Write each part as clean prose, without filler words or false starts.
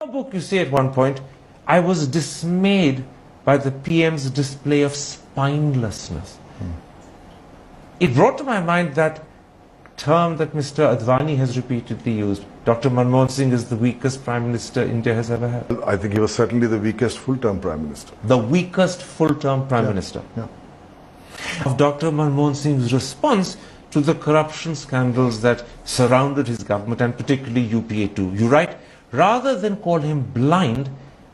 In the book, you say at one point, I was dismayed by the PM's display of spinelessness. It brought to my mind that term that Mr. Advani has repeatedly used. Dr. Manmohan Singh is the weakest Prime Minister India has ever had. I think he was certainly the weakest full-term Prime Minister. The weakest full-term Prime Minister. Yeah. Of Dr. Manmohan Singh's response to the corruption scandals that surrounded his government, and particularly UPA 2. You write, rather than call him blind,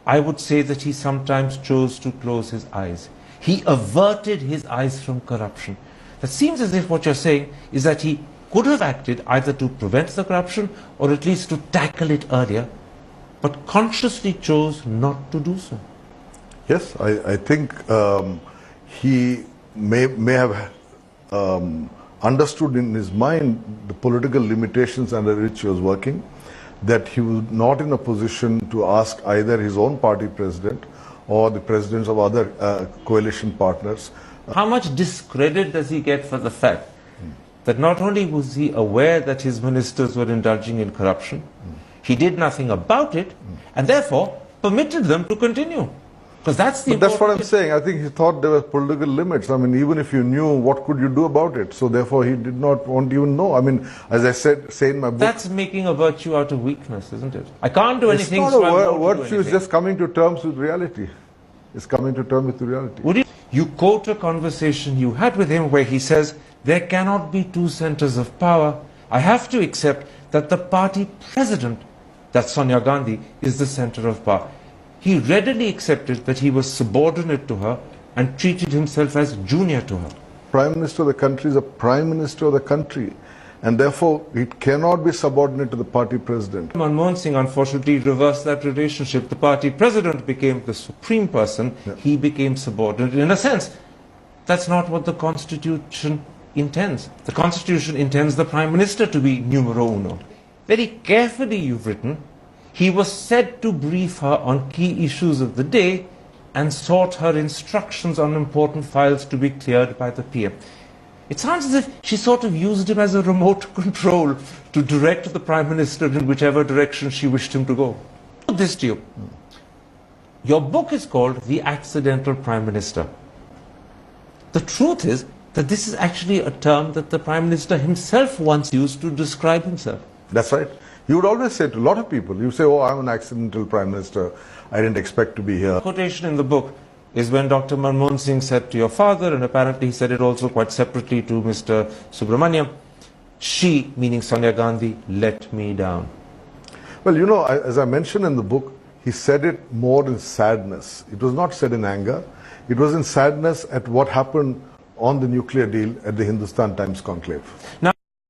I would say that he sometimes chose to close his eyes. He averted his eyes from corruption. That seems as if what you're saying is that he could have acted either to prevent the corruption or at least to tackle it earlier, but consciously chose not to do so. Yes, I think he may have understood in his mind the political limitations under which he was working, that he was not in a position to ask either his own party president or the presidents of other coalition partners. How much discredit does he get for the fact that not only was he aware that his ministers were indulging in corruption, he did nothing about it, and therefore permitted them to continue? Because that's the. But that's what I'm saying. I think he thought there were political limits. I mean, even if you knew, what could you do about it? So therefore, he did not want to even know. I mean, as I say in my book, that's making a virtue out of weakness, isn't it? I can't do anything. It's not a virtue. It's just coming to terms with reality. It's coming to terms with reality. Would you quote a conversation you had with him where he says, there cannot be two centers of power. I have to accept that the party president, that's Sonia Gandhi, is the center of power. He readily accepted that he was subordinate to her and treated himself as junior to her. Prime Minister of the country is a Prime Minister of the country, and therefore it cannot be subordinate to the party president. Manmohan Singh unfortunately reversed that relationship. The party president became the supreme person, he became subordinate. In a sense, that's not what the Constitution intends. The Constitution intends the Prime Minister to be numero uno. Very carefully you've written, he was said to brief her on key issues of the day and sought her instructions on important files to be cleared by the PM. It sounds as if she sort of used him as a remote control to direct the Prime Minister in whichever direction she wished him to go. Put this to you. Your book is called The Accidental Prime Minister. The truth is that this is actually a term that the Prime Minister himself once used to describe himself. That's right. You would always say to a lot of people, you say, oh, I'm an accidental Prime Minister, I didn't expect to be here. The quotation in the book is when Dr. Manmohan Singh said to your father, and apparently he said it also quite separately to Mr. Subramaniam, she, meaning Sonia Gandhi, let me down. Well, you know, as I mentioned in the book, he said it more in sadness. It was not said in anger. It was in sadness at what happened on the nuclear deal at the Hindustan Times conclave. Now,